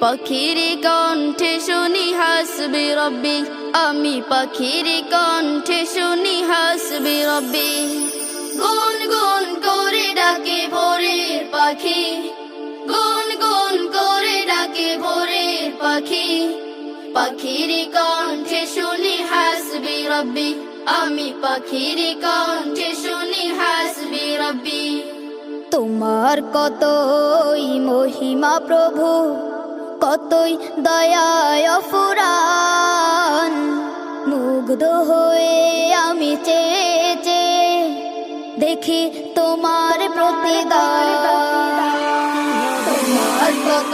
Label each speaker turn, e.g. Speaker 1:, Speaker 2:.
Speaker 1: পাখির কণ্ঠে শুনি হাসবি রব্বি, আমি পাখির কণ্ঠে শুনি হাসবি রব্বি। গুন গুন করে ডাকে ভোরের পাখি, গুন গুন করে ডাকে ভোরের পাখি। পাখির কণ্ঠে শুনি হাসবি রব্বি, আমি পাখির কণ্ঠে শুনি হাসবি রব্বি। তোমার কতই মহিমা প্রভু, কতই দয়ায় ফুরান, মুগ্ধ হয়ে আমি চেয়ে চেয়ে দেখি তোমার প্রতিদান। তোমার কত